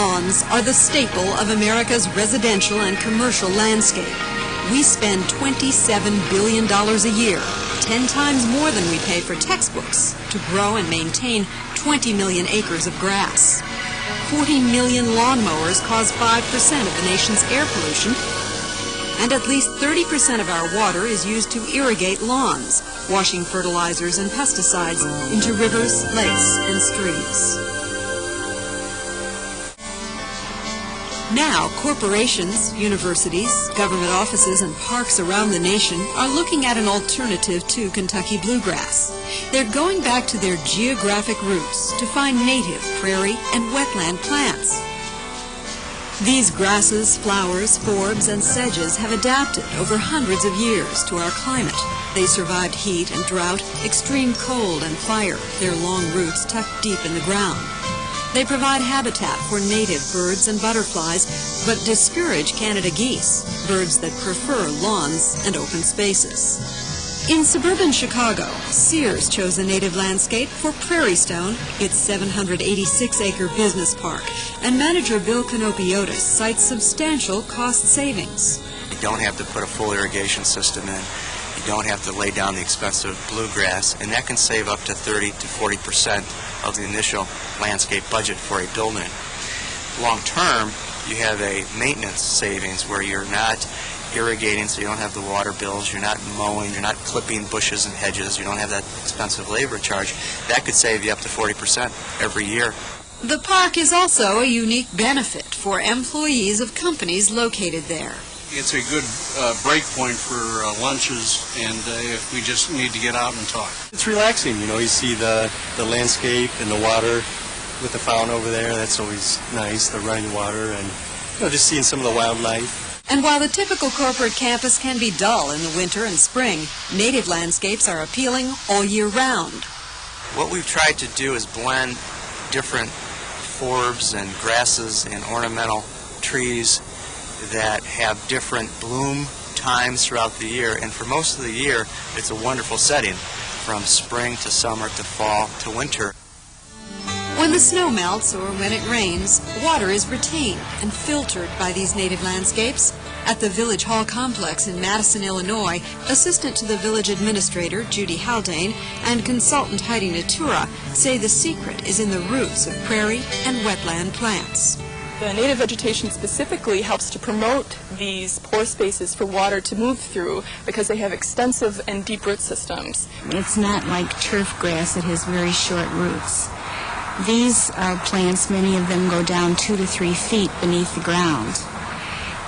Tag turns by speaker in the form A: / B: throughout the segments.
A: Lawns are the staple of America's residential and commercial landscape. We spend $27 billion a year, 10 times more than we pay for textbooks, to grow and maintain 20 million acres of grass. 40 million lawnmowers cause 5% of the nation's air pollution, and at least 30% of our water is used to irrigate lawns, washing fertilizers and pesticides into rivers, lakes, and streams. Now, corporations, universities, government offices, and parks around the nation are looking at an alternative to Kentucky bluegrass. They're going back to their geographic roots to find native prairie and wetland plants. These grasses, flowers, forbs, and sedges have adapted over hundreds of years to our climate. They survived heat and drought, extreme cold and fire, their long roots tucked deep in the ground. They provide habitat for native birds and butterflies, but discourage Canada geese, birds that prefer lawns and open spaces. In suburban Chicago, Sears chose a native landscape for Prairie Stone, its 786-acre business park, and manager Bill Canopiotis cites substantial cost savings.
B: You don't have to put a full irrigation system in. You don't have to lay down the expensive bluegrass, and that can save up to 30 to 40% of the initial landscape budget for a building. Long term, you have a maintenance savings where you're not irrigating, so you don't have the water bills, you're not mowing, you're not clipping bushes and hedges, you don't have that expensive labor charge. That could save you up to 40% every year.
A: The park is also a unique benefit for employees of companies located there.
C: It's a good break point for lunches, and if we just need to get out and talk.
D: It's relaxing, you know, you see the landscape and the water with the fountain over there. That's always nice, the running water, and just seeing some of the wildlife.
A: And while the typical corporate campus can be dull in the winter and spring, native landscapes are appealing all year round.
B: What we've tried to do is blend different forbs and grasses and ornamental trees that have different bloom times throughout the year, and for most of the year it's a wonderful setting, from spring to summer to fall to winter.
A: When the snow melts or when it rains, water is retained and filtered by these native landscapes. At the Village Hall Complex in Madison, Illinois, assistant to the village administrator, Judy Haldane, and consultant Heidi Natura say the secret is in the roots of prairie and wetland plants.
E: The native vegetation specifically helps to promote these pore spaces for water to move through because they have extensive and deep root systems.
F: It's not like turf grass that has very short roots. These plants, many of them go down 2 to 3 feet beneath the ground,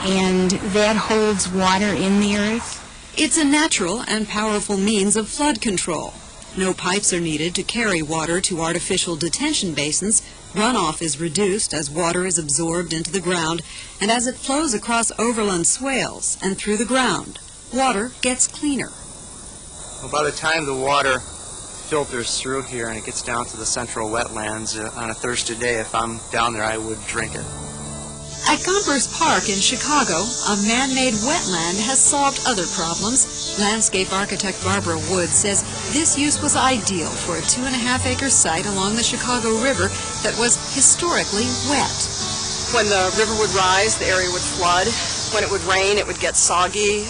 F: and that holds water in the earth.
A: It's a natural and powerful means of flood control. No pipes are needed to carry water to artificial detention basins. Runoff is reduced as water is absorbed into the ground, and as it flows across overland swales and through the ground, water gets cleaner.
B: Well, by the time the water filters through here and it gets down to the central wetlands, on a thirsty day, if I'm down there, I would drink it.
A: At Gompers Park in Chicago, a man-made wetland has solved other problems. Landscape architect Barbara Wood says this use was ideal for a 2.5-acre site along the Chicago River that was historically wet.
G: When the river would rise, the area would flood. When it would rain, it would get soggy.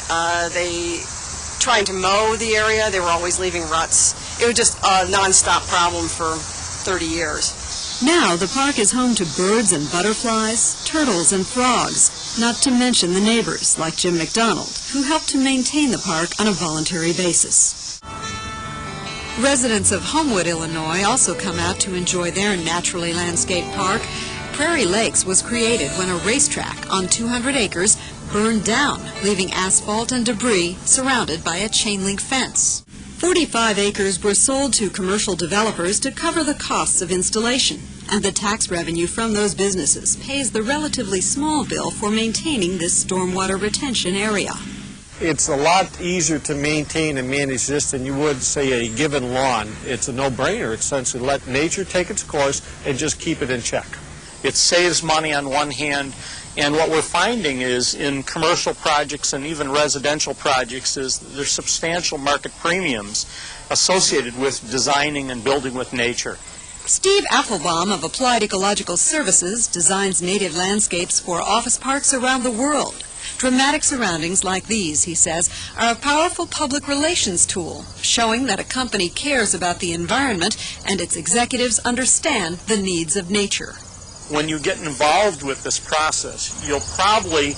G: Trying to mow the area, they were always leaving ruts. It was just a non-stop problem for 30 years.
A: Now the park is home to birds and butterflies, turtles and frogs, not to mention the neighbors like Jim McDonald, who help to maintain the park on a voluntary basis. Residents of Homewood, Illinois also come out to enjoy their naturally landscaped park. Prairie Lakes was created when a racetrack on 200 acres burned down, leaving asphalt and debris surrounded by a chain-link fence. 45 acres were sold to commercial developers to cover the costs of installation, and the tax revenue from those businesses pays the relatively small bill for maintaining this stormwater retention area.
H: It's a lot easier to maintain and manage this than you would, say, a given lawn. It's a no-brainer, essentially. Let nature take its course and just keep it in check.
I: It saves money on one hand, and what we're finding is in commercial projects and even residential projects is there's substantial market premiums associated with designing and building with nature.
A: Steve Affelbaum of Applied Ecological Services designs native landscapes for office parks around the world. Dramatic surroundings like these, he says, are a powerful public relations tool, showing that a company cares about the environment and its executives understand the needs of nature.
I: When you get involved with this process, you'll probably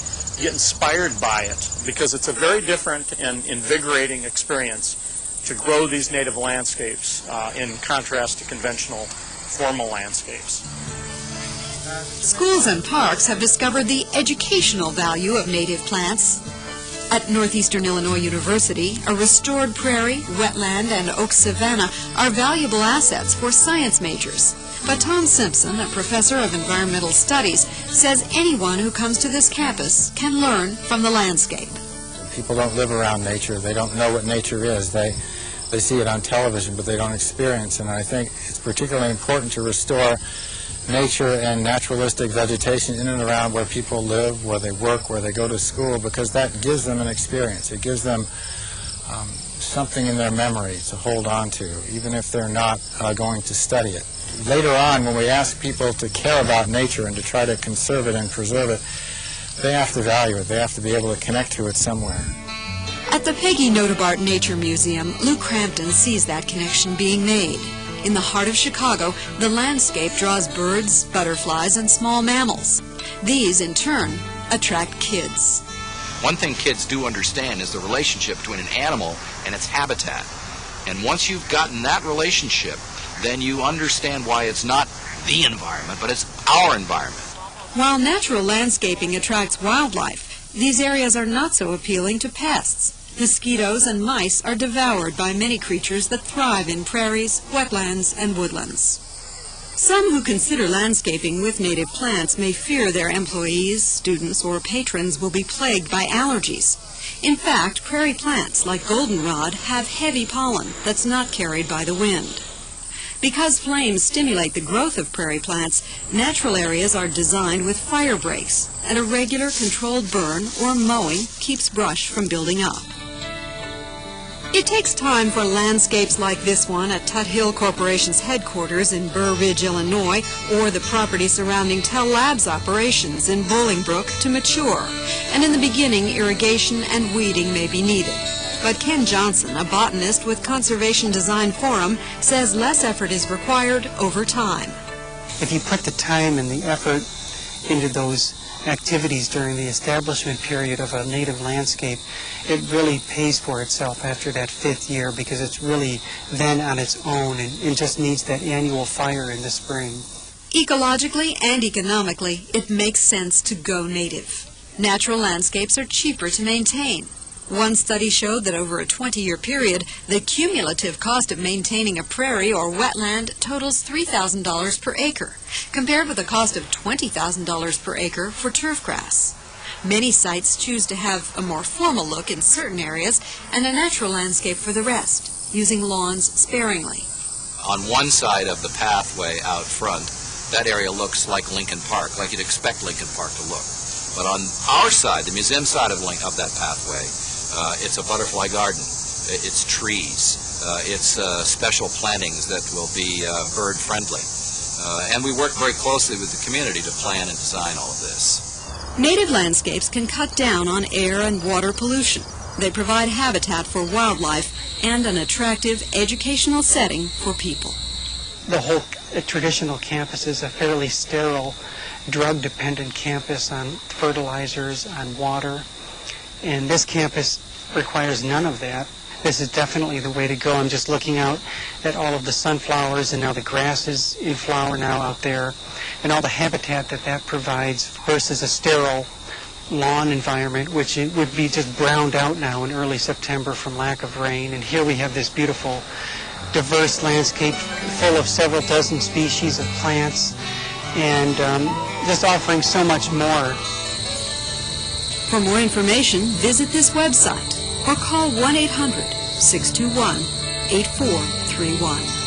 I: get inspired by it because it's a very different and invigorating experience to grow these native landscapes in contrast to conventional formal landscapes.
A: Schools and parks have discovered the educational value of native plants. At Northeastern Illinois University, a restored prairie, wetland, and oak savanna are valuable assets for science majors. But Tom Simpson, a professor of environmental studies, says anyone who comes to this campus can learn from the landscape.
J: People don't live around nature. They don't know what nature is. They see it on television, but they don't experience it. And I think it's particularly important to restore nature and naturalistic vegetation in and around where people live, where they work, where they go to school, because that gives them an experience. It gives them something in their memory to hold on to, even if they're not going to study it. Later on, when we ask people to care about nature and to try to conserve it and preserve it, they have to value it. They have to be able to connect to it somewhere.
A: At the Peggy Notobart Nature Museum, Lou Crampton sees that connection being made. In the heart of Chicago, the landscape draws birds, butterflies, and small mammals. These, in turn, attract kids.
K: One thing kids do understand is the relationship between an animal and its habitat. And once you've gotten that relationship, then you understand why it's not the environment, but it's our environment.
A: While natural landscaping attracts wildlife, these areas are not so appealing to pests. Mosquitoes and mice are devoured by many creatures that thrive in prairies, wetlands, and woodlands. Some who consider landscaping with native plants may fear their employees, students, or patrons will be plagued by allergies. In fact, prairie plants like goldenrod have heavy pollen that's not carried by the wind. Because flames stimulate the growth of prairie plants, natural areas are designed with fire breaks, and a regular controlled burn or mowing keeps brush from building up. It takes time for landscapes like this one at Tut Hill Corporation's headquarters in Burr Ridge, Illinois, or the property surrounding Tell Labs operations in Bolingbrook to mature. And in the beginning, irrigation and weeding may be needed. But Ken Johnson, a botanist with Conservation Design Forum, says less effort is required over time.
L: If you put the time and the effort into those activities during the establishment period of a native landscape, it really pays for itself after that 5th year, because it's really then on its own and just needs that annual fire in the spring.
A: Ecologically and economically, it makes sense to go native. Natural landscapes are cheaper to maintain. One study showed that over a 20-year period, the cumulative cost of maintaining a prairie or wetland totals $3,000 per acre, compared with the cost of $20,000 per acre for turf grass. Many sites choose to have a more formal look in certain areas and a natural landscape for the rest, using lawns sparingly.
K: On one side of the pathway out front, that area looks like Lincoln Park, like you'd expect Lincoln Park to look. But on our side, the museum side of that pathway, it's a butterfly garden. It's trees. It's special plantings that will be bird friendly. And we work very closely with the community to plan and design all of this.
A: Native landscapes can cut down on air and water pollution. They provide habitat for wildlife and an attractive educational setting for people.
L: The whole traditional campus is a fairly sterile, drug-dependent campus on fertilizers, on water. And this campus requires none of that. This is definitely the way to go. I'm just looking out at all of the sunflowers, and now the grass is in flower now out there, and all the habitat that provides versus a sterile lawn environment, which it would be just browned out now in early September from lack of rain. And here we have this beautiful, diverse landscape full of several dozen species of plants, and just offering so much more.
A: For more information, visit this website or call 1-800-621-8431.